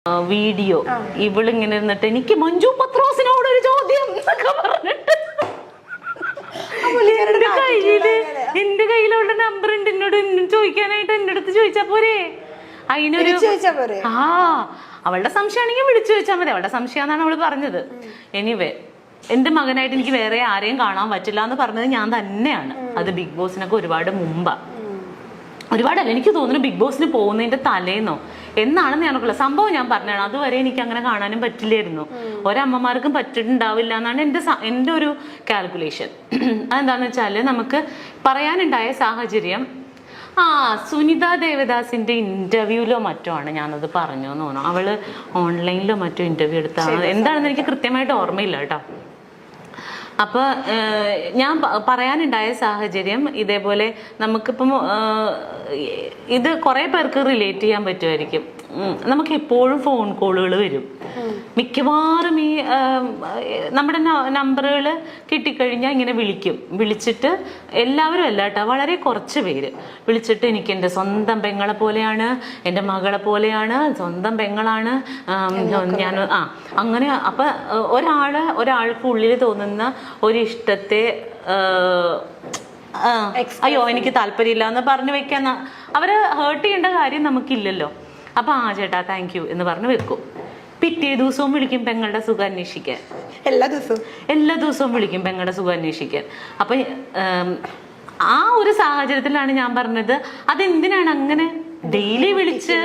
Video ഇവളിങ്ങനെ ഇരുന്നിട്ട് എനിക്ക് മഞ്ജു പത്രോസിനോട് ഒരു ചോദ്യം എന്നൊക്കെ പറഞ്ഞിട്ട് എന്റെ കയ്യിലുള്ള നമ്പർ ഉണ്ട് എന്നോട് ചോദിക്കാനായിട്ട് എന്റെ അടുത്ത് ചോദിച്ചാ പോരെ അതിനൊരു അവളുടെ സംശയമാണെങ്കിൽ വിളിച്ചു ചോദിച്ചാൽ മതി. അവളുടെ സംശയം എന്നാണ് അവള് പറഞ്ഞത്. എനിവേ എന്റെ മകനായിട്ട് എനിക്ക് വേറെ ആരെയും കാണാൻ പറ്റില്ല എന്ന് പറഞ്ഞത് ഞാൻ തന്നെയാണ്. അത് ബിഗ് ബോസിനൊക്കെ ഒരുപാട് മുമ്പാ. ഒരുപാടല്ല, എനിക്ക് തോന്നുന്നു ബിഗ് ബോസിന് പോകുന്നതിന്റെ തലേന്നോ എന്നാണെന്ന് ഞാനൊക്കെ സംഭവം ഞാൻ പറഞ്ഞതാണ്. അതുവരെ എനിക്ക് അങ്ങനെ കാണാനും പറ്റില്ലായിരുന്നു. ഒരമ്മമാർക്കും പറ്റിയിട്ടുണ്ടാവില്ല എന്നാണ് എൻ്റെ ഒരു കാൽക്കുലേഷൻ. അതെന്താന്ന് വെച്ചാല് നമുക്ക് പറയാനുണ്ടായ സാഹചര്യം സുനിത ദേവദാസിന്റെ ഇന്റർവ്യൂലോ മറ്റോ ആണ് ഞാനത് പറഞ്ഞു എന്ന് തോന്നുന്നു. അവള് ഓൺലൈനിലോ മറ്റോ ഇന്റർവ്യൂ എടുത്താണ്. എന്താണെന്ന് എനിക്ക് കൃത്യമായിട്ട് ഓർമ്മയില്ല കേട്ടോ. അപ്പൊ ഞാൻ പറയാനുണ്ടായ സാഹചര്യം ഇതേപോലെ നമുക്കിപ്പം ഇത് കുറെ പേർക്ക് റിലേറ്റ് ചെയ്യാൻ പറ്റുമായിരിക്കും. നമുക്ക് എപ്പോഴും ഫോൺ കോളുകൾ വരും. മിക്കവാറും ഈ നമ്മുടെ നമ്പറുകൾ കിട്ടിക്കഴിഞ്ഞാൽ ഇങ്ങനെ വിളിച്ചിട്ട് എല്ലാവരും അല്ല കേട്ടോ, വളരെ കുറച്ച് പേര് വിളിച്ചിട്ട് എനിക്ക് എൻ്റെ സ്വന്തം പെങ്ങളെ പോലെയാണ്, എൻ്റെ മകളെ പോലെയാണ്, സ്വന്തം പെങ്ങളാണ് ഞാൻ അങ്ങനെ. അപ്പൊ ഒരാൾക്ക് ഉള്ളിൽ തോന്നുന്ന ഒരു ഇഷ്ടത്തെ അയ്യോ എനിക്ക് താല്പര്യമില്ല എന്ന് പറഞ്ഞു വെക്കാൻ അവരെ ഹേർട്ട് ചെയ്യേണ്ട കാര്യം നമുക്കില്ലല്ലോ. അപ്പൊ ചേട്ടാ താങ്ക് യു എന്ന് പറഞ്ഞു വെക്കും. പിറ്റേ ദിവസവും വിളിക്കും പെങ്ങളുടെ സുഖം അന്വേഷിക്കാൻ. എല്ലാ ദിവസവും വിളിക്കും പെങ്ങളുടെ സുഖം അന്വേഷിക്കാൻ. അപ്പൊ ആ ഒരു സാഹചര്യത്തിലാണ് ഞാൻ പറഞ്ഞത് അതെന്തിനാണ് അങ്ങനെ ഡെയിലി വിളിച്ച്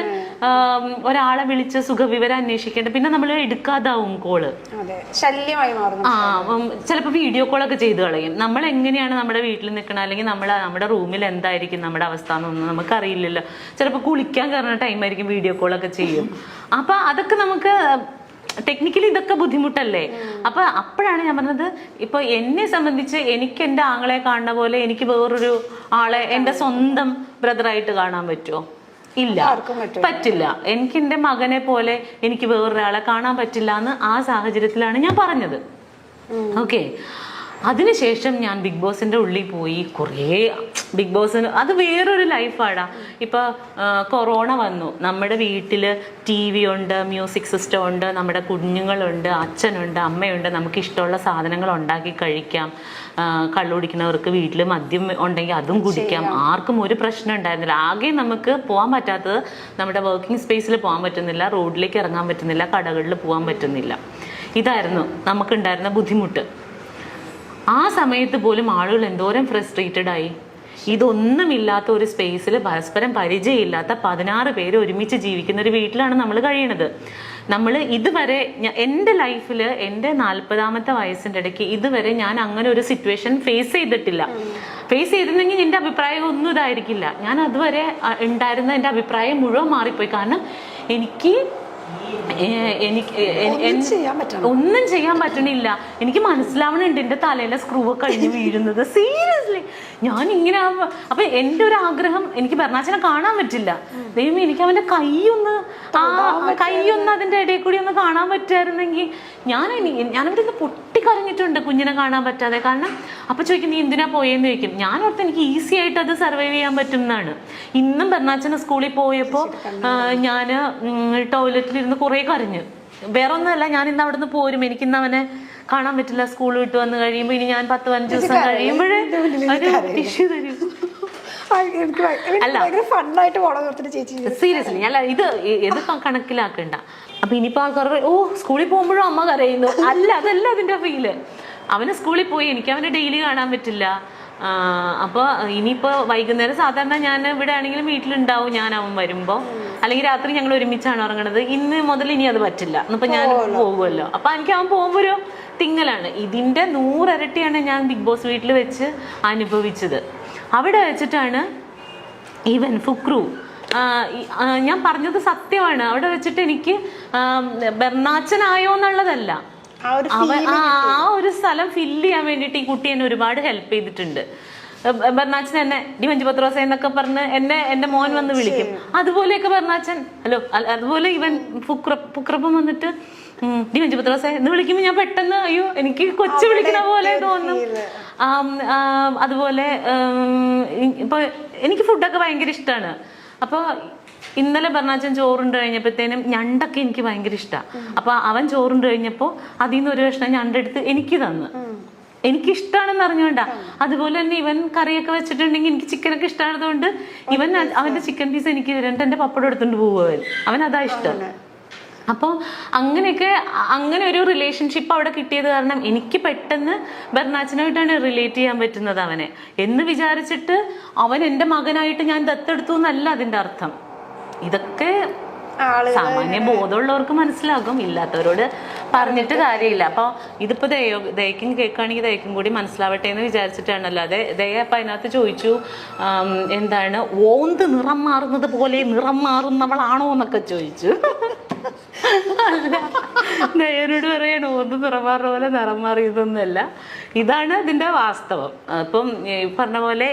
ഒരാളെ വിളിച്ച് സുഖവിവരം അന്വേഷിക്കേണ്ടത്. പിന്നെ നമ്മൾ എടുക്കാതാവും കോള്, ശല്യമായി മാറും. ചിലപ്പോൾ വീഡിയോ കോളൊക്കെ ചെയ്ത് കളയും. നമ്മൾ എങ്ങനെയാണ് നമ്മുടെ വീട്ടിൽ നിൽക്കണം, അല്ലെങ്കിൽ നമ്മുടെ റൂമിൽ എന്തായിരിക്കും നമ്മുടെ അവസ്ഥ എന്നൊന്നും നമുക്കറിയില്ലല്ലോ. ചിലപ്പോൾ കുളിക്കാൻ കയറുന്ന ടൈമായിരിക്കും വീഡിയോ കോളൊക്കെ ചെയ്യും. അപ്പൊ അതൊക്കെ നമുക്ക് ടെക്നിക്കലി ഇതൊക്കെ ബുദ്ധിമുട്ടല്ലേ. അപ്പൊ അപ്പോഴാണ് ഞാൻ പറഞ്ഞത്, ഇപ്പൊ എന്നെ സംബന്ധിച്ച് എനിക്ക് എൻ്റെ ആങ്ങളെ കാണുന്ന പോലെ എനിക്ക് വേറൊരു ആളെ എൻ്റെ സ്വന്തം ബ്രദറായിട്ട് കാണാൻ പറ്റുമോ? ഇല്ല, പറ്റില്ല. എനിക്ക് എൻ്റെ മകനെ പോലെ എനിക്ക് വേറൊരാളെ കാണാൻ പറ്റില്ല എന്ന് ആ സാഹചര്യത്തിലാണ് ഞാൻ പറഞ്ഞത്. ഓക്കെ, അതിനുശേഷം ഞാൻ ബിഗ് ബോസിന്റെ ഉള്ളിൽ പോയി കുറേ ബിഗ് ബോസിന് അത് വേറൊരു ലൈഫാടാ. ഇപ്പൊ കൊറോണ വന്നു, നമ്മുടെ വീട്ടില് TV ഉണ്ട്, മ്യൂസിക് സിസ്റ്റം ഉണ്ട്, നമ്മുടെ കുഞ്ഞുങ്ങളുണ്ട്, അച്ഛനുണ്ട്, അമ്മയുണ്ട്, നമുക്ക് ഇഷ്ടമുള്ള സാധനങ്ങൾ ഉണ്ടാക്കി കഴിക്കാം. കള്ളുകുടിക്കുന്നവർക്ക് വീട്ടിൽ മദ്യം ഉണ്ടെങ്കിൽ അതും കുടിക്കാം. ആർക്കും ഒരു പ്രശ്നം ഉണ്ടായിരുന്നില്ല. ആകെ നമുക്ക് പോകാൻ പറ്റാത്തത് നമ്മുടെ വർക്കിംഗ് സ്പേസിൽ പോകാൻ പറ്റുന്നില്ല, റോഡിലേക്ക് ഇറങ്ങാൻ പറ്റുന്നില്ല, കടകളിൽ പോകാൻ പറ്റുന്നില്ല. ഇതായിരുന്നു നമുക്കുണ്ടായിരുന്ന ബുദ്ധിമുട്ട്. ആ സമയത്ത് പോലും ആളുകൾ എന്തോരം ഫ്രസ്ട്രേറ്റഡ് ആയി. ഇതൊന്നുമില്ലാത്ത ഒരു സ്പേസിൽ പരസ്പരം പരിചയമില്ലാത്ത 16 പേര് ഒരുമിച്ച് ജീവിക്കുന്ന ഒരു വീട്ടിലാണ് നമ്മൾ കഴിയണത്. നമ്മൾ ഇതുവരെ എൻ്റെ ലൈഫിൽ എൻ്റെ 40ാമത്തെ വയസ്സിൻ്റെ ഇടയ്ക്ക് ഇതുവരെ ഞാൻ അങ്ങനെ ഒരു സിറ്റുവേഷൻ ഫേസ് ചെയ്തിട്ടില്ല. ഫേസ് ചെയ്തിരുന്നെങ്കിൽ എൻ്റെ അഭിപ്രായം ഒന്നും ഇതായിരിക്കില്ല. ഞാൻ അതുവരെ ഉണ്ടായിരുന്ന എൻ്റെ അഭിപ്രായം മുഴുവൻ മാറിപ്പോയി. കാരണം എനിക്ക് ഒന്നും ചെയ്യാൻ പറ്റണില്ല. എനിക്ക് മനസ്സിലാവണുണ്ട് എൻ്റെ തലയിലെ സ്ക്രൂ കഴിഞ്ഞ് വീഴുന്നത്. സീരിയസ്ലി ഞാൻ ഇങ്ങനെ. അപ്പൊ എൻ്റെ ഒരു ആഗ്രഹം, എനിക്ക് ബെർണാച്ചനെ കാണാൻ പറ്റില്ല. ദൈവം എനിക്ക് അവന്റെ കൈയൊന്ന് അതിന്റെ ഇടയിൽ കൂടി ഒന്ന് കാണാൻ പറ്റുമായിരുന്നെങ്കിൽ ഞാനവിടെ നിന്ന് പൊട്ടിക്കരഞ്ഞിട്ടുണ്ട് കുഞ്ഞിനെ കാണാൻ പറ്റാതെ. കാരണം അപ്പൊ ചോദിക്കും നീ എന്തിനാ പോയെന്ന് ചോദിക്കും. ഞാൻ ഓർത്ത് എനിക്ക് ഈസി ആയിട്ട് അത് സർവൈവ് ചെയ്യാൻ പറ്റും എന്നാണ്. ഇന്നും ബെർണാച്ചന് സ്കൂളിൽ പോയപ്പോ ഞാൻ ടോയ്ലറ്റിലിരുന്ന് കുറെ കരഞ്ഞു. വേറെ ഒന്നുമല്ല, ഞാൻ ഇന്ന് അവിടെ നിന്ന് പോരും, എനിക്കിന്ന് അവനെ കാണാൻ പറ്റില്ല. സ്കൂൾ വിട്ട് വന്ന് കഴിയുമ്പോ ഇനി ഞാൻ 10-15 ദിവസം കഴിയുമ്പോഴേ ടിഷ്യൂ തരും. സീരിയസ്ലി അല്ല, ഇത് കണക്കിലാക്കണ്ട. അപ്പൊ ഇനിയിപ്പോ ആൾക്കാർ സ്കൂളിൽ പോകുമ്പോഴും അമ്മ കരയുന്നു. അതല്ല അതിന്റെ ഫീല്. അവന് സ്കൂളിൽ പോയി എനിക്ക് അവനെ ഡെയിലി കാണാൻ പറ്റില്ല. അപ്പൊ ഇനിയിപ്പോ വൈകുന്നേരം സാധാരണ ഞാൻ ഇവിടെ ആണെങ്കിലും വീട്ടിലുണ്ടാവും ഞാൻ അവൻ വരുമ്പോ, അല്ലെങ്കിൽ രാത്രി ഞങ്ങൾ ഒരുമിച്ചാണ് ഉറങ്ങണത്. ഇന്ന് മുതൽ ഇനി അത് പറ്റില്ല. ഇന്നിപ്പോ ഞാൻ പോകുമല്ലോ. അപ്പൊ എനിക്ക് അവൻ പോകുമ്പോ ഒരു തിങ്ങലാണ്. ഇതിന്റെ 100 ഇരട്ടിയാണ് ഞാൻ ബിഗ് ബോസ് വീട്ടിൽ വെച്ച് അനുഭവിച്ചത്. അവിടെ വെച്ചിട്ടാണ് ഈവൻ ഫുക്രു, ഞാൻ പറഞ്ഞത് സത്യമാണ്, അവിടെ വെച്ചിട്ട് എനിക്ക് ബെർണാച്ചനായോ എന്നുള്ളതല്ല, ആ ഒരു സ്ഥലം ഫില്ല് ചെയ്യാൻ വേണ്ടിയിട്ട് ഈ കുട്ടി എന്നെ ഒരുപാട് ഹെൽപ്പ് ചെയ്തിട്ടുണ്ട്. ബെർണാച്ചൻ എന്നെ ഡി മഞ്ജു പത്രോസ എന്നൊക്കെ പറഞ്ഞ് എന്റെ മോൻ വന്ന് വിളിക്കും. അതുപോലെയൊക്കെ ബെർണാച്ചൻ ഹലോ, അതുപോലെ ഇവൻ ഫുക്രപ്പം വന്നിട്ട് ഡി മഞ്ജു പത്രോസ എന്ന് വിളിക്കുമ്പോൾ ഞാൻ പെട്ടെന്ന് അയ്യോ എനിക്ക് കൊച്ചു വിളിക്കുന്ന പോലെ തോന്നും. അതുപോലെ ഇപ്പൊ എനിക്ക് ഫുഡൊക്കെ ഭയങ്കര ഇഷ്ടമാണ്. അപ്പോൾ ഇന്നലെ ബർണാച്ചൻ ചോറുണ്ട് കഴിഞ്ഞപ്പോഴത്തേനും ഞണ്ടൊക്കെ എനിക്ക് ഭയങ്കര ഇഷ്ടമാണ്. അപ്പൊ അവൻ ചോറുണ്ട് കഴിഞ്ഞപ്പോൾ അതിൽ നിന്ന് ഒരു കഷ്ണം ഞണ്ടെടുത്ത് എനിക്ക് തന്നു. എനിക്കിഷ്ടമാണെന്ന് അറിഞ്ഞോണ്ടാ. അതുപോലെ തന്നെ ഇവൻ കറിയൊക്കെ വെച്ചിട്ടുണ്ടെങ്കിൽ എനിക്ക് ചിക്കനൊക്കെ ഇഷ്ടമായതുകൊണ്ട് ഇവൻ അവന്റെ ചിക്കൻ പീസ് എനിക്ക് തരുന്നുണ്ട്, എന്റെ പപ്പടം എടുത്തോണ്ട് പോവും. അവൻ അതാ ഇഷ്ടം. അപ്പോൾ അങ്ങനെയൊക്കെ അങ്ങനെ ഒരു റിലേഷൻഷിപ്പ് അവിടെ കിട്ടിയത് കാരണം എനിക്ക് പെട്ടെന്ന് ബർണാച്ചനായിട്ടാണ് റിലേറ്റ് ചെയ്യാൻ പറ്റുന്നത് അവനെ എന്ന് വിചാരിച്ചിട്ട് അവൻ എൻ്റെ മകനായിട്ട് ഞാൻ ദത്തെടുത്തു എന്നല്ല അതിൻ്റെ അർത്ഥം. ഇതൊക്കെ സാമാന്യ ബോധമുള്ളവർക്ക് മനസ്സിലാകും, ഇല്ലാത്തവരോട് പറഞ്ഞിട്ട് കാര്യമില്ല. അപ്പോൾ ഇതിപ്പോൾ ദയക്കും കേൾക്കുകയാണെങ്കിൽ ദയക്കും കൂടി മനസ്സിലാവട്ടെ എന്ന് വിചാരിച്ചിട്ടാണ്. അല്ലാതെ ദയ അപ്പം അതിനകത്ത് ചോദിച്ചു എന്താണ് ഓന്ത് നിറം മാറുന്നത് പോലെ നിറം മാറുന്നവളാണോ എന്നൊക്കെ ചോദിച്ചു. ദയനോട് പറയണ ഓന്ത് നിറം മാറുന്ന പോലെ നിറം മാറിയതൊന്നുമല്ല, ഇതാണ് ഇതിൻ്റെ വാസ്തവം. അപ്പം പറഞ്ഞ പോലെ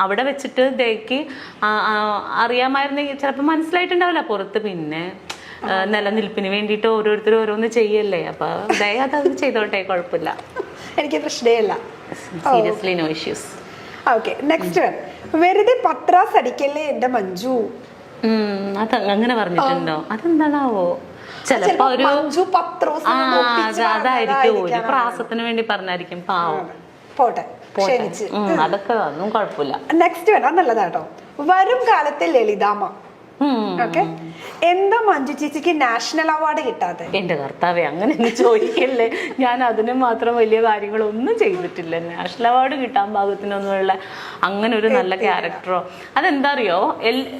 അവിടെ വെച്ചിട്ട് ദയക്ക് അറിയാമായിരുന്നെങ്കിൽ ചിലപ്പോൾ മനസ്സിലായിട്ടുണ്ടാവില്ല പുറത്ത്. പിന്നെ നിലനിൽപ്പിന് വേണ്ടിയിട്ട് ഓരോരുത്തരും ഓരോന്ന് ചെയ്യല്ലേ, അപ്പൊ ദയ അത് ചെയ്തോട്ടെ, കുഴപ്പമില്ല, എനിക്ക് പ്രശ്നമില്ല. Seriously no issues. Okay, next one. വെറുതെ പത്രാസ് അടിക്കല്ലേ എന്റെ മഞ്ജു. അത് അങ്ങനെ പറഞ്ഞിട്ടുണ്ടോ? അതെന്താണാവോ? ചിലപ്പോ ഒരു അതായിരിക്കും, ഒരു പ്രാസത്തിന് വേണ്ടി പറഞ്ഞായിരിക്കും. പാവം, പോട്ടെ, അതൊക്കെ ഒന്നും കുഴപ്പമില്ല. നെക്സ്റ്റ് വൺ നല്ലതാട്ടോ. വരും കാലത്തെ ലളിതാമ്മ. ഓക്കെ, എന്താ മഞ്ജു ചേച്ചിക്ക് നാഷണൽ അവാർഡ് കിട്ടാതെ? എന്റെ കർത്താവേ, അങ്ങനെ ചോദിക്കല്ലേ. ഞാൻ അതിന് മാത്രം വലിയ കാര്യങ്ങളൊന്നും ചെയ്തിട്ടില്ല. നാഷണൽ അവാർഡ് കിട്ടാൻ പാകത്തിനൊന്നുമുള്ള അങ്ങനെ ഒരു നല്ല ക്യാരക്ടറോ അതെന്താ അറിയോ,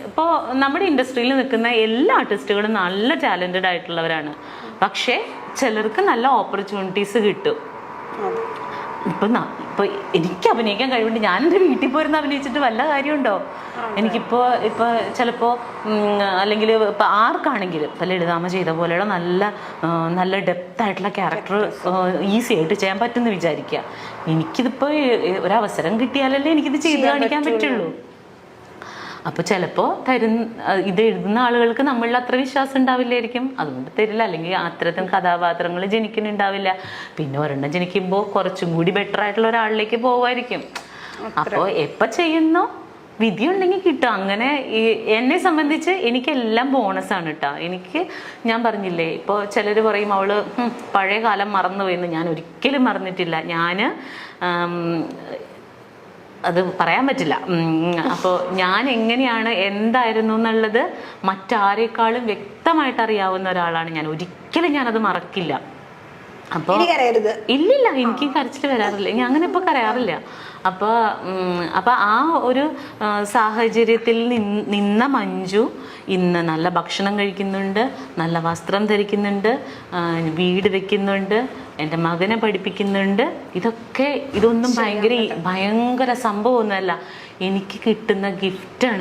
ഇപ്പോ നമ്മുടെ ഇൻഡസ്ട്രിയിൽ നിൽക്കുന്ന എല്ലാ ആർട്ടിസ്റ്റുകളും നല്ല ടാലന്റഡ് ആയിട്ടുള്ളവരാണ്. പക്ഷെ ചിലർക്ക് നല്ല ഓപ്പർച്യൂണിറ്റീസ് കിട്ടും. ഇപ്പൊ എനിക്ക് അഭിനയിക്കാൻ കഴിവുണ്ട്, ഞാൻ എൻ്റെ വീട്ടിൽ പോയിരുന്ന് അഭിനയിച്ചിട്ട് വല്ല കാര്യമുണ്ടോ? എനിക്കിപ്പോ ചിലപ്പോ അല്ലെങ്കിൽ ഇപ്പൊ ആർക്കാണെങ്കിലും ഇപ്പൊ ലളിതാമ്മ ചെയ്ത പോലെയുള്ള നല്ല ഡെപ്ത് ആയിട്ടുള്ള ക്യാരക്ടർ ഈസി ആയിട്ട് ചെയ്യാൻ പറ്റുമെന്ന് വിചാരിക്കുക. എനിക്കിതിപ്പോ ഒരവസരം കിട്ടിയാലല്ലേ എനിക്കിത് ചെയ്ത് കാണിക്കാൻ പറ്റുള്ളൂ. അപ്പൊ ചിലപ്പോ ഇത് എഴുതുന്ന ആളുകൾക്ക് നമ്മളിൽ അത്ര വിശ്വാസം ഉണ്ടാവില്ലായിരിക്കും, അതുകൊണ്ട് തരില്ല. അല്ലെങ്കിൽ അത്തരത്തിൽ കഥാപാത്രങ്ങൾ ജനിക്കുന്നുണ്ടാവില്ല. പിന്നെ ഒരെണ്ണം ജനിക്കുമ്പോൾ കുറച്ചും കൂടി ബെറ്റർ ആയിട്ടുള്ള ഒരാളിലേക്ക് പോവായിരിക്കും. അപ്പോൾ എപ്പോൾ ചെയ്യുന്നോ വിധി ഉണ്ടെങ്കിൽ കിട്ടും. അങ്ങനെ എന്നെ സംബന്ധിച്ച് എനിക്കെല്ലാം ബോണസാണ് കേട്ടോ. ഞാൻ പറഞ്ഞില്ലേ, ഇപ്പോൾ ചിലർ പറയും അവള് പഴയ കാലം മറന്നുപോയെന്ന്. ഞാൻ ഒരിക്കലും മറന്നിട്ടില്ല. അത് പറയാൻ പറ്റില്ല. അപ്പോൾ ഞാൻ എങ്ങനെയാണ് എന്തായിരുന്നു എന്നുള്ളത് മറ്റാരേക്കാളും വ്യക്തമായിട്ട് അറിയാവുന്ന ഒരാളാണ് ഞാൻ. ഒരിക്കലും ഞാനത് മറക്കില്ല. അപ്പോൾ ഇല്ലില്ല, എനിക്ക് കരച്ചിൽ വരാറില്ല. ഞാൻ അങ്ങനെ ഇപ്പോൾ കരയാറില്ല. അപ്പോൾ ആ ഒരു സാഹചര്യത്തിൽ നിന്ന മഞ്ജു ഇന്ന് നല്ല ഭക്ഷണം കഴിക്കുന്നുണ്ട്, നല്ല വസ്ത്രം ധരിക്കുന്നുണ്ട്, വീട് വെക്കുന്നുണ്ട്, എൻ്റെ മകനെ പഠിപ്പിക്കുന്നുണ്ട്. ഇതൊന്നും ഭയങ്കര സംഭവമൊന്നുമല്ല, എനിക്ക് കിട്ടുന്ന ഗിഫ്റ്റാണ്.